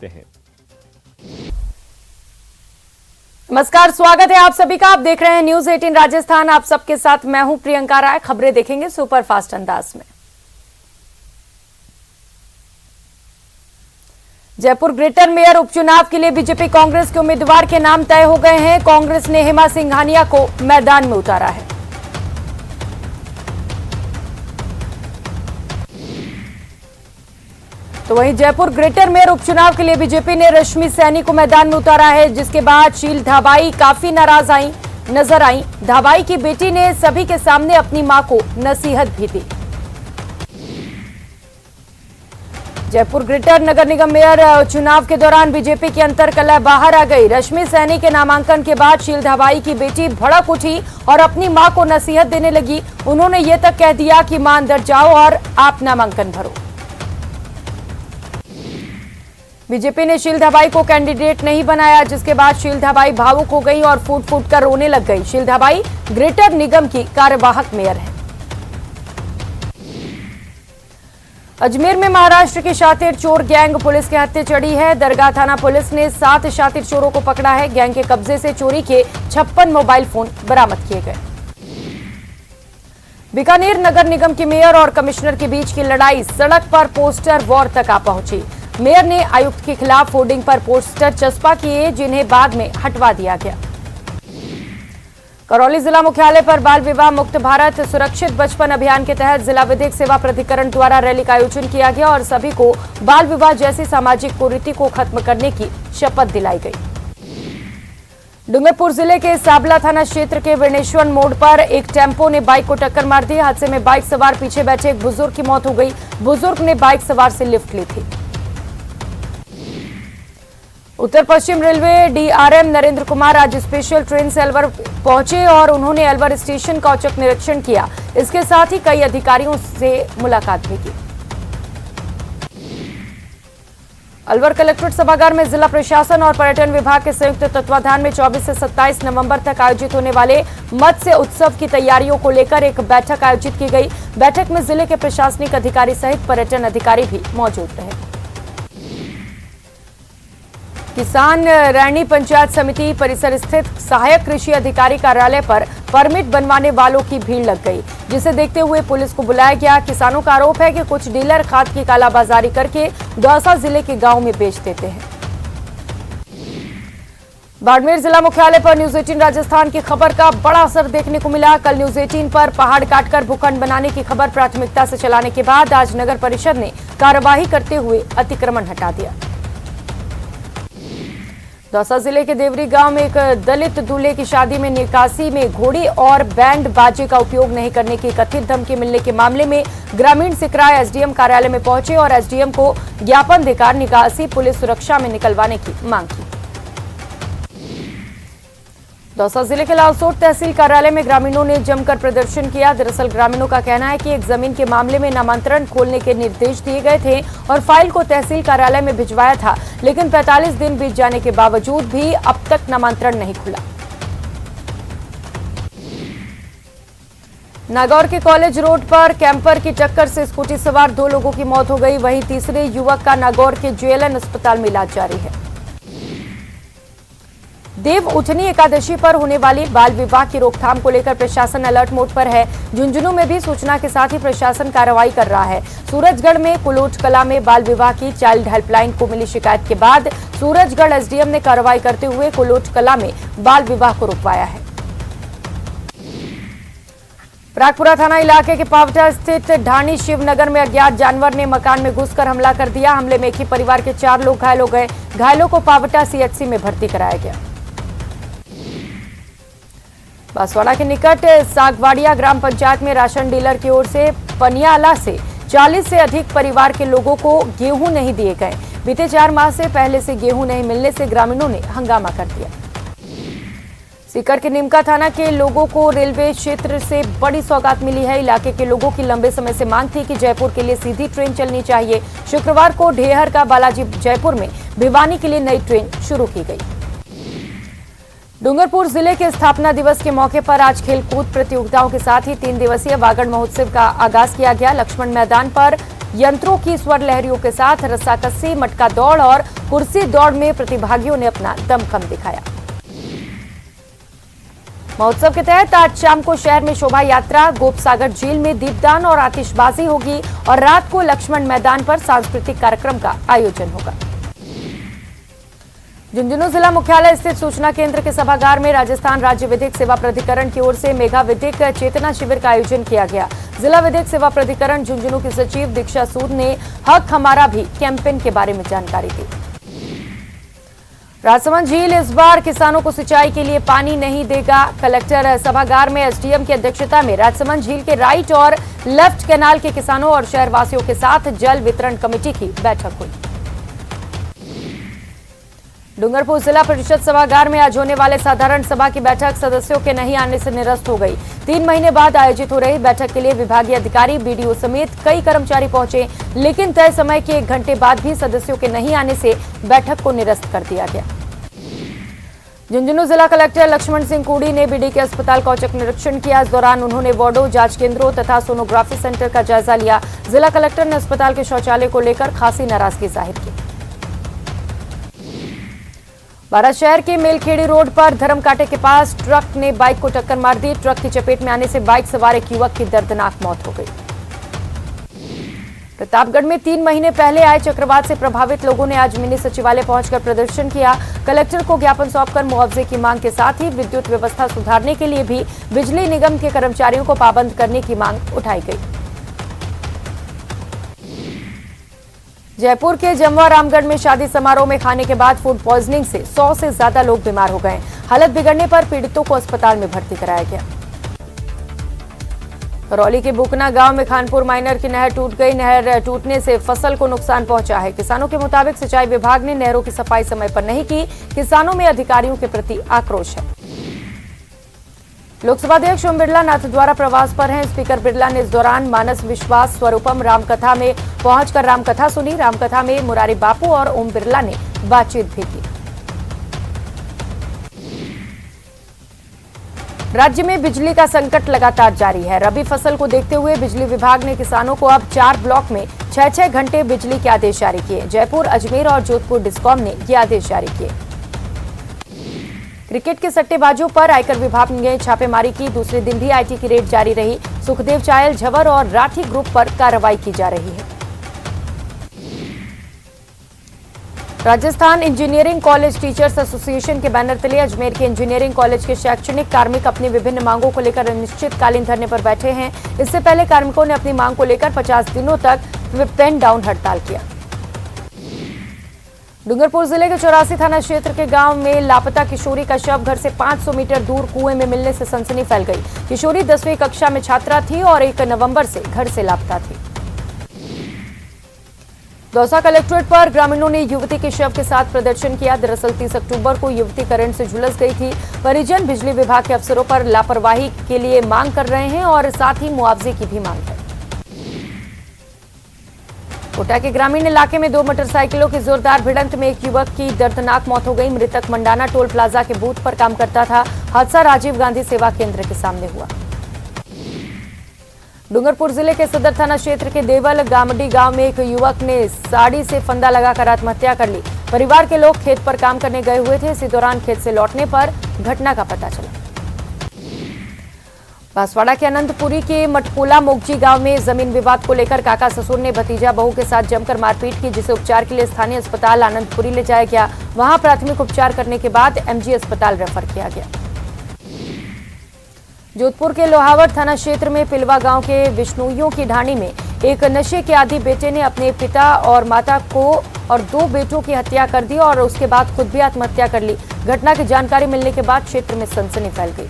देखते हैं। नमस्कार, स्वागत है आप सभी का। आप देख रहे हैं न्यूज 18 राजस्थान। आप सबके साथ मैं हूं प्रियंका राय। खबरें देखेंगे सुपर फास्ट अंदाज में। जयपुर ग्रेटर मेयर उपचुनाव के लिए बीजेपी कांग्रेस के उम्मीदवार के नाम तय हो गए हैं। कांग्रेस ने हेमा सिंघानिया को मैदान में उतारा है। तो वहीं जयपुर ग्रेटर मेयर उपचुनाव के लिए बीजेपी ने रश्मि सैनी को मैदान में उतारा है, जिसके बाद शील धाबाई काफी नाराज नजर आई। धाबाई की बेटी ने सभी के सामने अपनी मां को नसीहत भी दी। जयपुर ग्रेटर नगर निगम मेयर चुनाव के दौरान बीजेपी की अंतरकलह बाहर आ गई। रश्मि सैनी के नामांकन के बाद शील धाबाई की बेटी भड़क उठी और अपनी मां को नसीहत देने लगी। उन्होंने ये तक कह दिया कि मां अंदर जाओ और आप नामांकन भरो। बीजेपी ने शील धाबाई को कैंडिडेट नहीं बनाया, जिसके बाद शील धाबाई भावुक हो गई और फूट फूट कर रोने लग गई। शील धाबाई ग्रेटर निगम की कार्यवाहक मेयर है। अजमेर में महाराष्ट्र की शातिर चोर गैंग पुलिस के हत्थे चढ़ी है। दरगाह थाना पुलिस ने 7 शातिर चोरों को पकड़ा है। गैंग के कब्जे से चोरी के 56 मोबाइल फोन बरामद किए गए। बीकानेर नगर निगम की मेयर और कमिश्नर के बीच की लड़ाई सड़क पर पोस्टर वॉर तक आ पहुंची। मेयर ने आयुक्त के खिलाफ होर्डिंग पर पोस्टर चस्पा किए, जिन्हें बाद में हटवा दिया गया। करौली जिला मुख्यालय पर बाल विवाह मुक्त भारत सुरक्षित बचपन अभियान के तहत जिला विधिक सेवा प्राधिकरण द्वारा रैली का आयोजन किया गया और सभी को बाल विवाह जैसी सामाजिक कुरीति को खत्म करने की शपथ दिलाई गई। डूंगरपुर जिले के साबला थाना क्षेत्र के विनेश्वर मोड़ पर एक टेम्पो ने बाइक को टक्कर मार दी। हादसे में बाइक सवार पीछे बैठे एक बुजुर्ग की मौत हो गई। बुजुर्ग ने बाइक सवार से लिफ्ट ली थी। उत्तर पश्चिम रेलवे डीआरएम नरेंद्र कुमार आज स्पेशल ट्रेन से अलवर पहुंचे और उन्होंने अलवर स्टेशन का औचक निरीक्षण किया। इसके साथ ही कई अधिकारियों से मुलाकात भी की। अलवर कलेक्ट्रेट सभागार में जिला प्रशासन और पर्यटन विभाग के संयुक्त तत्वाधान में 24 से 27 नवंबर तक आयोजित होने वाले मत्स्य उत्सव की तैयारियों को लेकर एक बैठक आयोजित की गई। बैठक में जिले के प्रशासनिक अधिकारी सहित पर्यटन अधिकारी भी मौजूद रहे। किसान रैनी पंचायत समिति परिसर स्थित सहायक कृषि अधिकारी कार्यालय पर परमिट बनवाने वालों की भीड़ लग गई, जिसे देखते हुए पुलिस को बुलाया गया। किसानों का आरोप है कि कुछ डीलर खाद की कालाबाजारी करके दौसा जिले के गांव में बेच देते हैं। बाड़मेर जिला मुख्यालय पर न्यूज 18 राजस्थान की खबर का बड़ा असर देखने को मिला। कल न्यूज 18 पर पहाड़ काटकर भूखंड बनाने की खबर प्राथमिकता से चलाने के बाद आज नगर परिषद ने कार्यवाही करते हुए अतिक्रमण हटा दिया। दौसा जिले के देवरी गांव में एक दलित दूल्हे की शादी में निकासी में घोड़ी और बैंड बाजे का उपयोग नहीं करने की कथित धमकी मिलने के मामले में ग्रामीण सिकराय एसडीएम कार्यालय में पहुंचे और एसडीएम को ज्ञापन देकर निकासी पुलिस सुरक्षा में निकलवाने की मांग की। दौसा जिले के लालसोट तहसील कार्यालय में ग्रामीणों ने जमकर प्रदर्शन किया। दरअसल ग्रामीणों का कहना है कि एक जमीन के मामले में नामांतरण खोलने के निर्देश दिए गए थे और फाइल को तहसील कार्यालय में भिजवाया था, लेकिन 45 दिन बीत जाने के बावजूद भी अब तक नामांतरण नहीं खुला। नागौर के कॉलेज रोड पर कैंपर की टक्कर से स्कूटी सवार 2 लोगों की मौत हो गई। वहीं तीसरे युवक का नागौर के जेएलएन अस्पताल में इलाज जारी है। देव उठनी एकादशी पर होने वाली बाल विवाह की रोकथाम को लेकर प्रशासन अलर्ट मोड पर है। झुंझुनू में भी सूचना के साथ ही प्रशासन कार्रवाई कर रहा है। सूरजगढ़ में कुलोट कला में बाल विवाह की चाइल्ड हेल्पलाइन को मिली शिकायत के बाद सूरजगढ़ एसडीएम ने कार्रवाई करते हुए कुलोट कला में बाल विवाह को रुकवाया है। प्रागपुरा थाना इलाके के पावटा स्थित ढाणी शिवनगर में अज्ञात जानवर ने मकान में घुसकर हमला कर दिया। हमले में एक ही परिवार के 4 लोग घायल हो गए। घायलों को पावटा सीएचसी में भर्ती कराया गया। बांसवाड़ा के निकट सागवाड़िया ग्राम पंचायत में राशन डीलर की ओर से पनियाला से 40 से अधिक परिवार के लोगों को गेहूं नहीं दिए गए। बीते 4 माह से पहले से गेहूं नहीं मिलने से ग्रामीणों ने हंगामा कर दिया। सीकर के निमका थाना के लोगों को रेलवे क्षेत्र से बड़ी सौगात मिली है। इलाके के लोगों की लंबे समय से मांग थी कि जयपुर के लिए सीधी ट्रेन चलनी चाहिए। शुक्रवार को ढेहर का बालाजी जयपुर में भिवानी के लिए नई ट्रेन शुरू की गई। डूंगरपुर जिले के स्थापना दिवस के मौके पर आज खेलकूद प्रतियोगिताओं के साथ ही 3 दिवसीय वागड़ महोत्सव का आगाज किया गया। लक्ष्मण मैदान पर यंत्रों की स्वर लहरियों के साथ रस्साकस्सी, मटका दौड़ और कुर्सी दौड़ में प्रतिभागियों ने अपना दमखम दिखाया। महोत्सव के तहत आज शाम को शहर में शोभा यात्रा, गोपसागर झील में दीपदान और आतिशबाजी होगी और रात को लक्ष्मण मैदान पर सांस्कृतिक कार्यक्रम का आयोजन होगा। झुंझुनू जिला मुख्यालय स्थित सूचना केंद्र के सभागार में राजस्थान राज्य विधिक सेवा प्राधिकरण की ओर से मेगा विधिक चेतना शिविर का आयोजन किया गया। जिला विधिक सेवा प्राधिकरण झुंझुनू की सचिव दीक्षा सूद ने हक हमारा भी कैंपेन के बारे में जानकारी दी। राजसमंद झील इस बार किसानों को सिंचाई के लिए पानी नहीं देगा। कलेक्टर सभागार में एसडीएम की अध्यक्षता में राजसमंद झील के राइट और लेफ्ट कैनाल के किसानों और शहरवासियों के साथ जल वितरण कमेटी की बैठक हुई। डूंगरपुर जिला परिषद सभागार में आज होने वाले साधारण सभा की बैठक सदस्यों के नहीं आने से निरस्त हो गई। 3 महीने बाद आयोजित हो रही बैठक के लिए विभागीय अधिकारी, बीडीओ समेत कई कर्मचारी पहुंचे, लेकिन तय समय के 1 घंटे बाद भी सदस्यों के नहीं आने से बैठक को निरस्त कर दिया गया। झुंझुनू जिला कलेक्टर लक्ष्मण सिंह कुड़ी ने बीडीके अस्पताल का औचक निरीक्षण किया। इस दौरान उन्होंने वार्डों, जांच केंद्रों तथा सोनोग्राफी सेंटर का जायजा लिया। जिला कलेक्टर ने अस्पताल के शौचालय को लेकर खासी नाराजगी जाहिर की। बारात शहर के मेलखेड़ी रोड पर धर्मकांटे के पास ट्रक ने बाइक को टक्कर मार दी। ट्रक की चपेट में आने से बाइक सवार एक युवक की दर्दनाक मौत हो गई। प्रतापगढ़ में 3 महीने पहले आए चक्रवात से प्रभावित लोगों ने आज मिनी सचिवालय पहुंचकर प्रदर्शन किया। कलेक्टर को ज्ञापन सौंपकर मुआवजे की मांग के साथ ही विद्युत व्यवस्था सुधारने के लिए भी बिजली निगम के कर्मचारियों को पाबंद करने की मांग उठाई गई। जयपुर के जमवा रामगढ़ में शादी समारोह में खाने के बाद फूड पॉइजनिंग से 100 से ज्यादा लोग बीमार हो गए। हालत बिगड़ने पर पीड़ितों को अस्पताल में भर्ती कराया गया। करौली के बुकना गांव में खानपुर माइनर की नहर टूट गई। नहर टूटने से फसल को नुकसान पहुंचा है। किसानों के मुताबिक सिंचाई विभाग ने नहरों की सफाई समय पर नहीं की। किसानों में अधिकारियों के प्रति आक्रोश है। लोकसभा अध्यक्ष ओम बिरला नाथद्वारा प्रवास पर हैं। स्पीकर बिरला ने इस दौरान मानस विश्वास स्वरूपम रामकथा में पहुंचकर रामकथा सुनी। रामकथा में मुरारी बापू और ओम बिरला ने बातचीत भी की। राज्य में बिजली का संकट लगातार जारी है। रबी फसल को देखते हुए बिजली विभाग ने किसानों को अब 4 ब्लॉक में 6-6 घंटे बिजली के आदेश जारी किए। जयपुर, अजमेर और जोधपुर डिस्कॉम ने ये आदेश जारी किए। क्रिकेट के सट्टेबाजों पर आयकर विभाग ने छापेमारी की। दूसरे दिन भी आईटी की रेड जारी रही। सुखदेव चायल, झवर और राठी ग्रुप पर कार्रवाई की जा रही है। Rajasthan engineering college teachers association के बैनर तले अजमेर के इंजीनियरिंग कॉलेज के शैक्षणिक कार्मिक अपनी विभिन्न मांगों को लेकर अनिश्चितकालीन धरने पर बैठे हैं। इससे पहले कार्मिकों ने अपनी मांग को लेकर 50 दिनों तक पेन डाउन हड़ताल किया। डूंगरपुर जिले के 84 थाना क्षेत्र के गांव में लापता किशोरी का शव घर से 500 मीटर दूर कुएं में मिलने से सनसनी फैल गई। किशोरी 10वीं कक्षा में छात्रा थी और 1 नवंबर से घर से लापता थी। दौसा कलेक्ट्रेट पर ग्रामीणों ने युवती के शव के साथ प्रदर्शन किया। दरअसल 30 अक्टूबर को युवती करंट से झुलस गई थी। परिजन बिजली विभाग के अफसरों पर लापरवाही के लिए मांग कर रहे हैं और साथ ही मुआवजे की भी मांग है। कोटा के ग्रामीण इलाके में 2 मोटरसाइकिलों की जोरदार भिड़ंत में एक युवक की दर्दनाक मौत हो गई। मृतक मंडाना टोल प्लाजा के बूथ पर काम करता था। हादसा राजीव गांधी सेवा केंद्र के सामने हुआ। डूंगरपुर जिले के सदर थाना क्षेत्र के देवल गामडी गांव में एक युवक ने साड़ी से फंदा लगाकर आत्महत्या कर ली। परिवार के लोग खेत पर काम करने गए हुए थे। इसी दौरान खेत से लौटने पर घटना का पता चला। बांसवाड़ा के अनंतपुरी के मटकोला मोगजी गांव में जमीन विवाद को लेकर काका ससुर ने भतीजा बहू के साथ जमकर मारपीट की, जिसे उपचार के लिए स्थानीय अस्पताल आनंदपुरी ले जाया गया। वहां प्राथमिक उपचार करने के बाद एमजी अस्पताल रेफर किया गया। जोधपुर के लोहावट थाना क्षेत्र में पिलवा गांव के विष्णुइयों की ढाणी में एक नशे के आदी बेटे ने अपने पिता और माता को और 2 बेटों की हत्या कर दी और उसके बाद खुद भी आत्महत्या कर ली। घटना की जानकारी मिलने के बाद क्षेत्र में सनसनी फैल गई।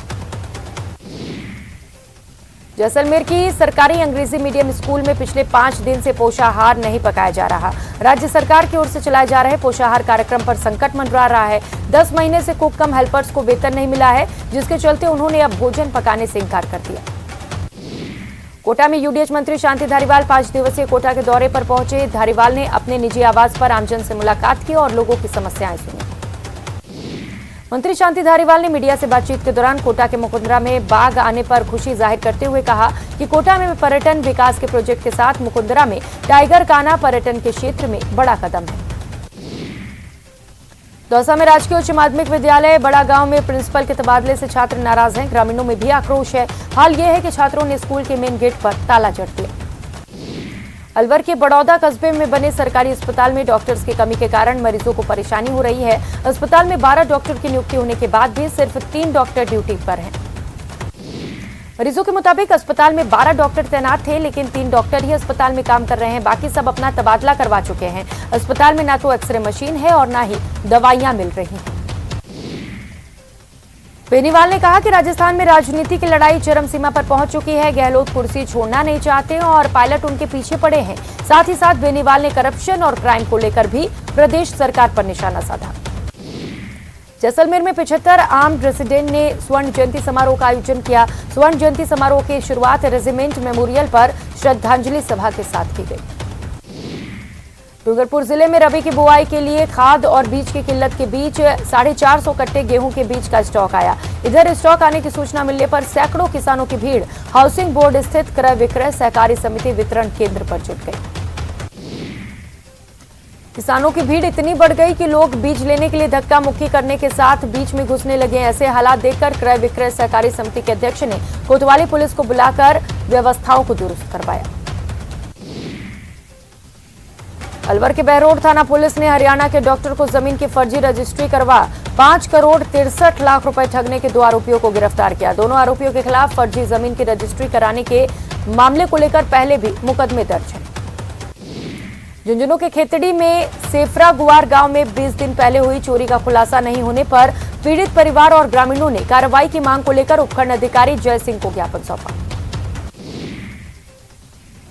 जैसलमेर की सरकारी अंग्रेजी मीडियम स्कूल में पिछले 5 दिन से पोषाहार नहीं पकाया जा रहा। राज्य सरकार की ओर से चलाए जा रहे पोषाहार कार्यक्रम पर संकट मंडरा रहा है। 10 महीने से कुक कम हेल्पर्स को वेतन नहीं मिला है, जिसके चलते उन्होंने अब भोजन पकाने से इंकार कर दिया। कोटा में यूडीएच मंत्री शांति धारीवाल 5 दिवसीय कोटा के दौरे पर पहुंचे। धारीवाल ने अपने निजी आवास पर आमजन से मुलाकात की और लोगों की समस्याएं सुनी। मंत्री शांति धारीवाल ने मीडिया से बातचीत के दौरान कोटा के मुकुंदरा में बाघ आने पर खुशी जाहिर करते हुए कहा कि कोटा में पर्यटन विकास के प्रोजेक्ट के साथ मुकुंदरा में टाइगर का आना पर्यटन के क्षेत्र में बड़ा कदम है। दौसा में राजकीय उच्च माध्यमिक विद्यालय बड़ा गांव में प्रिंसिपल के तबादले से छात्र नाराज हैं। ग्रामीणों में भी आक्रोश है। हाल यह है कि छात्रों ने स्कूल के मेन गेट पर ताला जड़ दिया। अलवर के बड़ौदा कस्बे में बने सरकारी अस्पताल में डॉक्टर्स की कमी के कारण मरीजों को परेशानी हो रही है। अस्पताल में 12 डॉक्टर की नियुक्ति होने के बाद भी सिर्फ 3 डॉक्टर ड्यूटी पर हैं। मरीजों के मुताबिक अस्पताल में 12 डॉक्टर तैनात थे, लेकिन 3 डॉक्टर ही अस्पताल में काम कर रहे हैं। बाकी सब अपना तबादला करवा चुके हैं। अस्पताल में ना तो एक्सरे मशीन है और ना ही दवाइयां मिल रही हैं। बेनीवाल ने कहा कि राजस्थान में राजनीति की लड़ाई चरम सीमा पर पहुंच चुकी है। गहलोत कुर्सी छोड़ना नहीं चाहते और पायलट उनके पीछे पड़े हैं। साथ ही साथ बेनीवाल ने करप्शन और क्राइम को लेकर भी प्रदेश सरकार पर निशाना साधा। जैसलमेर में 75 आर्म्ड रेजिडेंट ने स्वर्ण जयंती समारोह का आयोजन किया। स्वर्ण जयंती समारोह की शुरुआत रेजिमेंट मेमोरियल पर श्रद्धांजलि सभा के साथ की गई। डूंगरपुर जिले में रबी की बुआई के लिए खाद और बीज की किल्लत के बीच 450 कट्टे गेहूं के बीज का स्टॉक आया। इधर स्टॉक आने की सूचना मिलने पर सैकड़ों किसानों की भीड़ हाउसिंग बोर्ड स्थित क्रय विक्रय सहकारी समिति वितरण केंद्र पर जुट गई। किसानों की भीड़ इतनी बढ़ गई कि लोग बीज लेने के लिए धक्का मुक्की करने के साथ बीच में घुसने लगे। ऐसे हालात देखकर क्रय विक्रय सहकारी समिति के अध्यक्ष ने कोतवाली पुलिस को बुलाकर व्यवस्थाओं को दुरुस्त करवाया। अलवर के बहरोड थाना पुलिस ने हरियाणा के डॉक्टर को जमीन की फर्जी रजिस्ट्री करवा 5 करोड़ 63 लाख रुपए ठगने के 2 आरोपियों को गिरफ्तार किया। दोनों आरोपियों के खिलाफ फर्जी जमीन की रजिस्ट्री कराने के मामले को लेकर पहले भी मुकदमे दर्ज हैं। झुंझुनू के खेतड़ी में सेफरा गुआर गांव में 20 दिन पहले हुई चोरी का खुलासा नहीं होने पर पीड़ित परिवार और ग्रामीणों ने कार्रवाई की मांग को लेकर उपखंड अधिकारी जय सिंह को ज्ञापन सौंपा।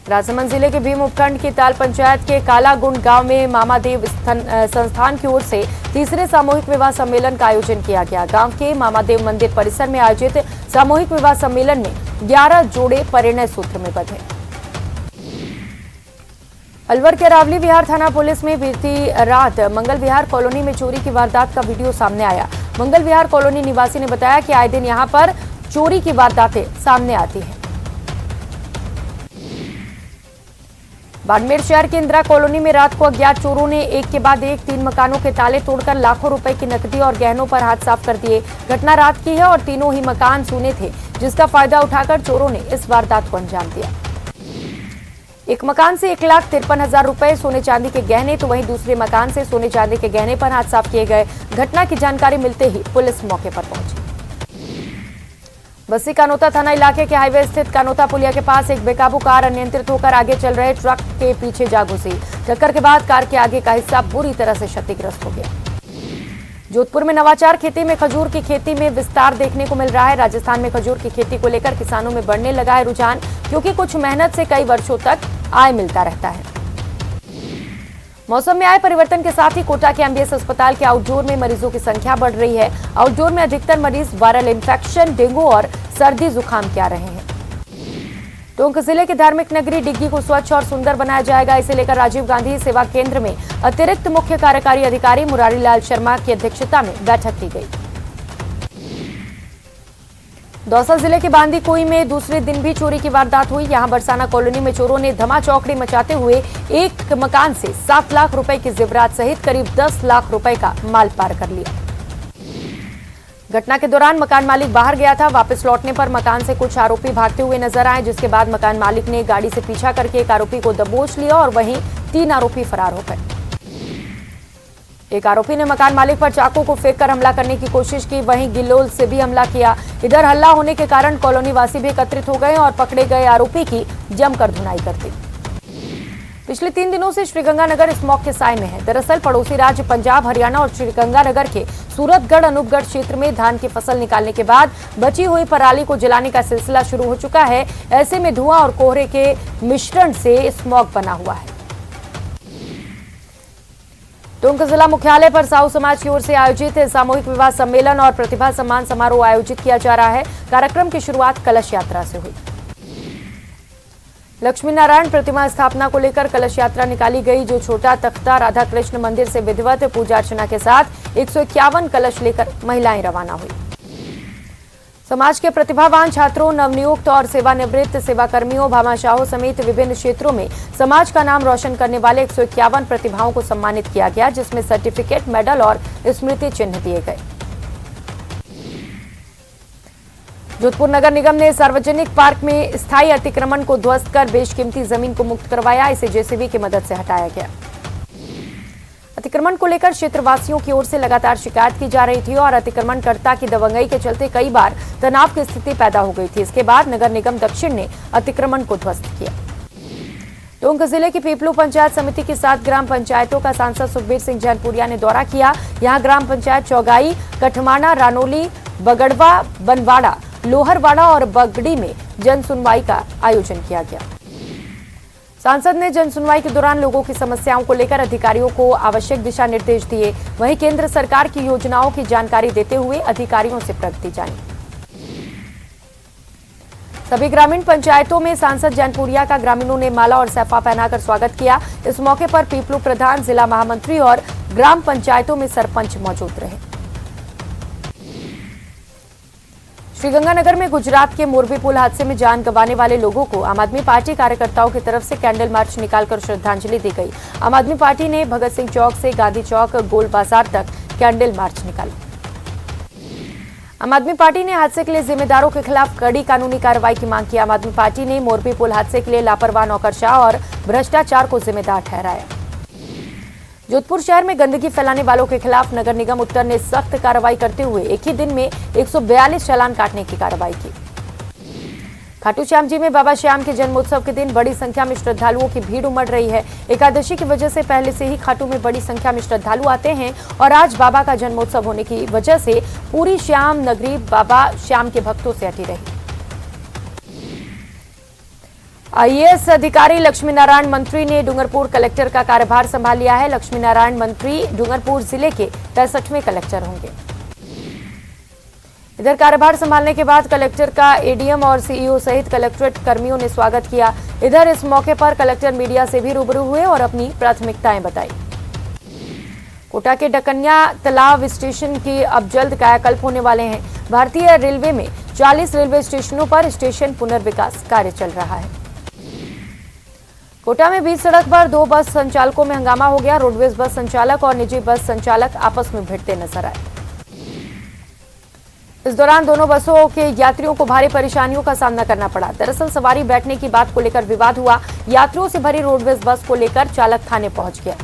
राजसमंद जिले के भीम उपखंड की ताल पंचायत के कालागुंड गांव में मामादेव संस्थान की ओर से तीसरे सामूहिक विवाह सम्मेलन का आयोजन किया गया। गांव के मामादेव मंदिर परिसर में आयोजित सामूहिक विवाह सम्मेलन में 11 जोड़े परिणय सूत्र में बंधे। अलवर के रावली विहार थाना पुलिस में बीती रात मंगल विहार कॉलोनी में चोरी की वारदात का वीडियो सामने आया। मंगल विहार कॉलोनी निवासी ने बताया कि आए दिन यहां पर चोरी की वारदातें सामने आती हैं। बाड़मेर शहर के इंदिरा कॉलोनी में रात को अज्ञात चोरों ने एक के बाद एक 3 मकानों के ताले तोड़कर लाखों रुपए की नकदी और गहनों पर हाथ साफ कर दिए। घटना रात की है और तीनों ही मकान सूने थे, जिसका फायदा उठाकर चोरों ने इस वारदात को अंजाम दिया। एक मकान से 1,53,000 रुपए सोने चांदी के गहने तो वहीं दूसरे मकान से सोने चांदी के गहने पर हाथ साफ किए गए। घटना की जानकारी मिलते ही पुलिस मौके पर पहुंची। बस्सी कानोता थाना इलाके के हाईवे स्थित कानोता पुलिया के पास एक बेकाबू कार अनियंत्रित होकर आगे चल रहे ट्रक के पीछे जा घुसी। टक्कर के बाद कार के आगे का हिस्सा बुरी तरह से क्षतिग्रस्त हो गया। जोधपुर में नवाचार खेती में खजूर की खेती में विस्तार देखने को मिल रहा है। राजस्थान में खजूर की खेती को लेकर किसानों में बढ़ने लगा है रुझान, क्योंकि कुछ मेहनत से कई वर्षों तक आय मिलता रहता है। मौसम में आए परिवर्तन के साथ ही कोटा के एमबीएस अस्पताल के आउटडोर में मरीजों की संख्या बढ़ रही है। आउटडोर में अधिकतर मरीज वायरल इंफेक्शन, डेंगू और सर्दी जुकाम के आ रहे हैं। टोंक जिले की धार्मिक नगरी डिग्गी को स्वच्छ और सुंदर बनाया जाएगा। इसे लेकर राजीव गांधी सेवा केंद्र में अतिरिक्त मुख्य कार्यकारी अधिकारी मुरारी लाल शर्मा की अध्यक्षता में बैठक की गई। दौसा जिले के बांदीकुई में दूसरे दिन भी चोरी की वारदात हुई। यहां बरसाना कॉलोनी में चोरों ने धमाचौकड़ी मचाते हुए एक मकान से 7 लाख रुपए की जेवरात सहित करीब 10 लाख रुपए का माल पार कर लिया। घटना के दौरान मकान मालिक बाहर गया था। वापस लौटने पर मकान से कुछ आरोपी भागते हुए नजर आए, जिसके बाद मकान मालिक ने गाड़ी से पीछा करके एक आरोपी को दबोच लिया और वहीं 3 आरोपी फरार हो गए। एक आरोपी ने मकान मालिक पर चाकू को फेंक कर हमला करने की कोशिश की, वहीं गिलोल से भी हमला किया। इधर हल्ला होने के कारण कॉलोनी वासी भी एकत्रित हो गए और पकड़े गए आरोपी की जमकर धुनाई कर दी। पिछले 3 दिनों से श्रीगंगानगर स्मॉग के साए में है। दरअसल पड़ोसी राज्य पंजाब, हरियाणा और श्रीगंगानगर के सूरतगढ़, अनूपगढ़ क्षेत्र में धान की फसल निकालने के बाद बची हुई पराली को जलाने का सिलसिला शुरू हो चुका है। ऐसे में धुआं और कोहरे के मिश्रण से स्मॉग बना हुआ है। टोंक जिला मुख्यालय पर साहू समाज की ओर से आयोजित सामूहिक विवाह सम्मेलन और प्रतिभा सम्मान समारोह आयोजित किया जा रहा है। कार्यक्रम की शुरुआत कलश यात्रा से हुई। लक्ष्मी नारायण प्रतिमा स्थापना को लेकर कलश यात्रा निकाली गई, जो छोटा तख्ता राधा कृष्ण मंदिर से विधिवत पूजा अर्चना के साथ 151 कलश लेकर महिलाएं रवाना हुई। समाज के प्रतिभावान छात्रों, नवनियुक्त और सेवानिवृत्त सेवाकर्मियों, भामाशाहों समेत विभिन्न क्षेत्रों में समाज का नाम रोशन करने वाले 151 प्रतिभाओं को सम्मानित किया गया, जिसमें सर्टिफिकेट, मेडल और स्मृति चिन्ह दिए गए। जोधपुर नगर निगम ने सार्वजनिक पार्क में स्थायी अतिक्रमण को ध्वस्त कर बेशकीमती जमीन को मुक्त करवाया। इसे जेसीबी की मदद से हटाया गया। अतिक्रमण को लेकर क्षेत्रवासियों की ओर से लगातार शिकायत की जा रही थी और अतिक्रमणकर्ता की दबंगई के चलते कई बार तनाव की स्थिति पैदा हो गई थी। इसके बाद नगर निगम दक्षिण ने अतिक्रमण को ध्वस्त किया। टोंक जिले की पीपलू पंचायत समिति की 7 ग्राम पंचायतों का सांसद सुखबीर सिंह जैनपुरिया ने दौरा किया। यहां ग्राम पंचायत चौगाई, कठमाना, रानोली, बगड़वा, बनवाड़ा, लोहरवाड़ा और बगड़ी में जन सुनवाई का आयोजन किया गया। सांसद ने जन सुनवाई के दौरान लोगों की समस्याओं को लेकर अधिकारियों को आवश्यक दिशा निर्देश दिए। वहीं केंद्र सरकार की योजनाओं की जानकारी देते हुए अधिकारियों से प्रगति जानी। सभी ग्रामीण पंचायतों में सांसद जैनपुरिया का ग्रामीणों ने माला और सैफा पहनाकर स्वागत किया। इस मौके पर पीपलू प्रधान, जिला महामंत्री और ग्राम पंचायतों में सरपंच मौजूद रहे। श्रीगंगानगर में गुजरात के मोरबी पुल हादसे में जान गंवाने वाले लोगों को आम आदमी पार्टी कार्यकर्ताओं की तरफ से कैंडल मार्च निकालकर श्रद्धांजलि दी गई। आम आदमी पार्टी ने भगत सिंह चौक से गांधी चौक, गोल बाजार तक कैंडल मार्च निकाला। आम आदमी पार्टी ने हादसे के लिए जिम्मेदारों के खिलाफ कड़ी कानूनी कार्रवाई की मांग की। आम आदमी पार्टी ने मोरबी पुल हादसे के लिए लापरवाह नौकरशाह और भ्रष्टाचार को जिम्मेदार ठहराया। जोधपुर शहर में गंदगी फैलाने वालों के खिलाफ नगर निगम उत्तर ने सख्त कार्रवाई करते हुए एक ही दिन में 142 चालान काटने की कार्रवाई की। खाटू श्याम जी में बाबा श्याम के जन्मोत्सव के दिन बड़ी संख्या में श्रद्धालुओं की भीड़ उमड़ रही है। एकादशी की वजह से पहले से ही खाटू में बड़ी संख्या में श्रद्धालु आते हैं और आज बाबा का जन्मोत्सव होने की वजह से पूरी श्याम नगरी बाबा श्याम के भक्तों से अटी रही। आईएएस अधिकारी लक्ष्मी नारायण मंत्री ने डूंगरपुर कलेक्टर का कार्यभार संभाल लिया है। लक्ष्मी नारायण मंत्री डूंगरपुर जिले के 63वें कलेक्टर होंगे। इधर कार्यभार संभालने के बाद कलेक्टर का एडीएम और सीईओ सहित कलेक्ट्रेट कर्मियों ने स्वागत किया। इधर इस मौके पर कलेक्टर मीडिया से भी रूबरू हुए और अपनी प्राथमिकताएं बताई। कोटा के डकनिया तालाब स्टेशन की अब जल्द कायाकल्प होने वाले हैं। भारतीय रेलवे में 40 रेलवे स्टेशनों पर स्टेशन पुनर्विकास कार्य चल रहा है। कोटा में बीच सड़क पर 2 बस संचालकों में हंगामा हो गया। रोडवेज बस संचालक और निजी बस संचालक आपस में भिड़ते नजर आए। इस दौरान दोनों बसों के यात्रियों को भारी परेशानियों का सामना करना पड़ा। दरअसल सवारी बैठने की बात को लेकर विवाद हुआ। यात्रियों से भरी रोडवेज बस को लेकर चालक थाने पहुंच गया।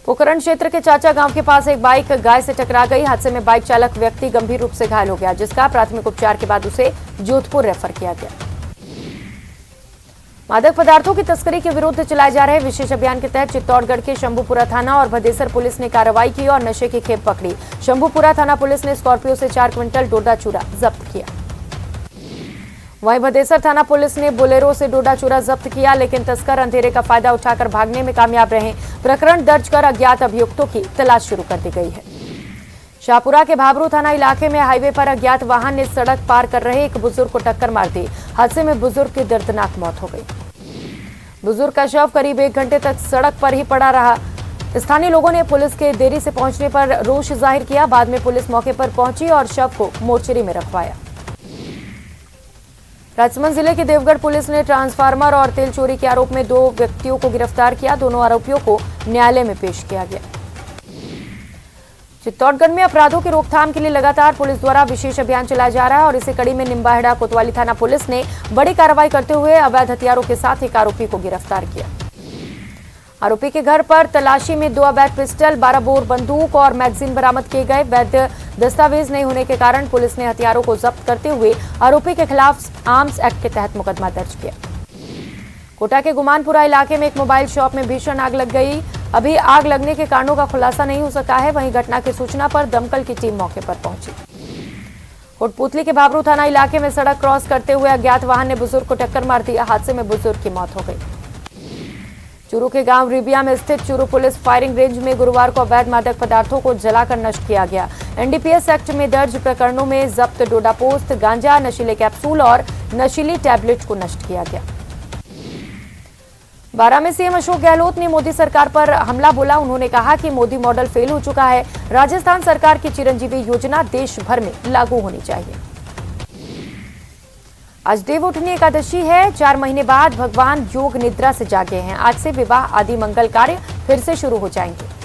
पोखरण क्षेत्र के चाचा गांव के पास एक बाइक गाय से टकरा गई। हादसे में बाइक चालक व्यक्ति गंभीर रूप से घायल हो गया, जिसका प्राथमिक उपचार के बाद उसे जोधपुर रेफर किया गया। मादक पदार्थों की तस्करी के विरुद्ध चलाए जा रहे विशेष अभियान के तहत चित्तौड़गढ़ के शंभूपुरा थाना और भदेसर पुलिस ने कार्रवाई की और नशे की खेप पकड़ी। शंभूपुरा थाना पुलिस ने स्कॉर्पियो से 4 क्विंटल डोडा चूरा जब्त किया। वहीं भदेसर थाना पुलिस ने बोलेरो से डोडा चूरा जब्त किया, लेकिन तस्कर अंधेरे का फायदा उठाकर भागने में कामयाब रहे। प्रकरण दर्ज कर अज्ञात अभियुक्तों की तलाश शुरू कर दी गई है। शाहपुरा के भाबरू थाना इलाके में हाईवे पर अज्ञात वाहन ने सड़क पार कर रहे एक बुजुर्ग को टक्कर मार दी। हादसे में बुजुर्ग की दर्दनाक मौत हो गई। बुजुर्ग का शव करीब 1 घंटे तक सड़क पर ही पड़ा रहा। स्थानीय लोगों ने पुलिस के देरी से पहुंचने पर रोष जाहिर किया। बाद में पुलिस मौके पर पहुंची और शव को मोर्चरी में रखवाया। राजसमंद जिले की देवगढ़ पुलिस ने ट्रांसफार्मर और तेल चोरी के आरोप में 2 व्यक्तियों को गिरफ्तार किया। दोनों आरोपियों को न्यायालय में पेश किया गया। चित्तौड़गढ़ में अपराधों की रोकथाम के लिए लगातार पुलिस द्वारा विशेष अभियान चलाया जा रहा है और इसी कड़ी में निम्बाहेड़ा कोतवाली थाना पुलिस ने बड़ी कार्रवाई करते हुए अवैध हथियारों के साथ एक आरोपी को गिरफ्तार किया। आरोपी के घर पर तलाशी में 2 अवैध पिस्टल, 12 बोर बंदूक और मैगजीन बरामद किए गए। वैध दस्तावेज नहीं होने के कारण पुलिस ने हथियारों को जब्त करते हुए आरोपी के खिलाफ आर्म्स एक्ट के तहत मुकदमा दर्ज किया। कोटा के गुमानपुरा इलाके में एक मोबाइल शॉप में भीषण आग लग गई। अभी आग लगने के कारणों का खुलासा नहीं हो सका है। वहीं घटना की सूचना पर दमकल की टीम मौके पर पहुंची। कोटपुतली के भाबरू थाना इलाके में सड़क क्रॉस करते हुए अज्ञात वाहन ने बुजुर्ग को टक्कर मार दी। हादसे में बुजुर्ग की मौत हो गई। चूरू के गांव रिबिया में स्थित चूरू पुलिस फायरिंग रेंज में गुरुवार को अवैध मादक पदार्थों को जलाकर नष्ट किया गया। एनडीपीएस एक्ट में दर्ज प्रकरणों में जब्त डोडा पोस्त, गांजा, नशीले कैप्सूल और नशीली टैबलेट को नष्ट किया गया। बारां में सीएम अशोक गहलोत ने मोदी सरकार पर हमला बोला। उन्होंने कहा कि मोदी मॉडल फेल हो चुका है। राजस्थान सरकार की चिरंजीवी योजना देश भर में लागू होनी चाहिए। आज देवउठनी एकादशी है। 4 महीने बाद भगवान योग निद्रा से जागे हैं। आज से विवाह आदि मंगल कार्य फिर से शुरू हो जाएंगे।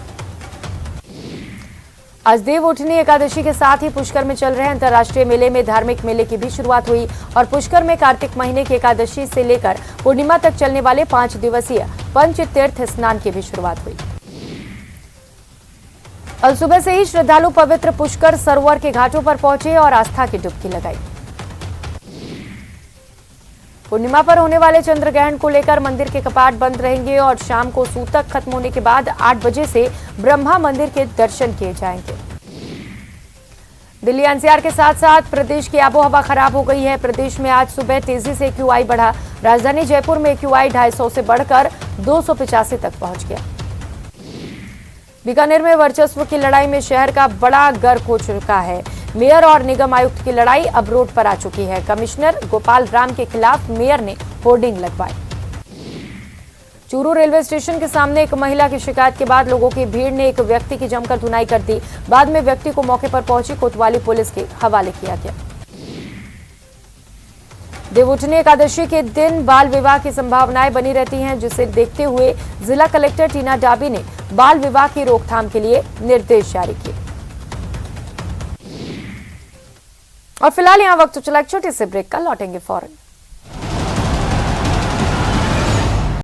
आज देवउठनी एकादशी के साथ ही पुष्कर में चल रहे अंतर्राष्ट्रीय मेले में धार्मिक मेले की भी शुरुआत हुई और पुष्कर में कार्तिक महीने की एकादशी से लेकर पूर्णिमा तक चलने वाले 5 दिवसीय पंचतीर्थ स्नान की भी शुरुआत हुई। कल सुबह से ही श्रद्धालु पवित्र पुष्कर सरोवर के घाटों पर पहुंचे और आस्था की डुबकी लगाई। पूर्णिमा पर होने वाले चंद्र ग्रहण को लेकर मंदिर के कपाट बंद रहेंगे और शाम को सूतक खत्म होने के बाद 8 बजे से ब्रह्मा मंदिर के दर्शन किए जाएंगे। दिल्ली एनसीआर के साथ साथ प्रदेश की आबोहवा खराब हो गई है। प्रदेश में आज सुबह तेजी से एक्यूआई बढ़ा। राजधानी जयपुर में एक्यूआई 250 से बढ़कर 285 तक पहुंच गया। बीकानेर में वर्चस्व की लड़ाई में शहर का बड़ा गर्क हो चुका है। मेयर और निगम आयुक्त की लड़ाई अब रोड पर आ चुकी है। कमिश्नर गोपाल राम के खिलाफ मेयर ने होर्डिंग लगवाई। चूरू रेलवे स्टेशन के सामने एक महिला की शिकायत के बाद लोगों की भीड़ ने एक व्यक्ति की जमकर धुनाई कर दी। बाद में व्यक्ति को मौके पर पहुंची कोतवाली पुलिस के हवाले किया गया। देवउठनी एकादशी के दिन बाल विवाह की संभावनाएं बनी रहती हैं, जिसे देखते हुए जिला कलेक्टर टीना डाबी ने बाल विवाह की रोकथाम के लिए निर्देश जारी किए। और फिलहाल यहाँ वक्त चला एक छोटे से ब्रेक का, लौटेंगे फौरन।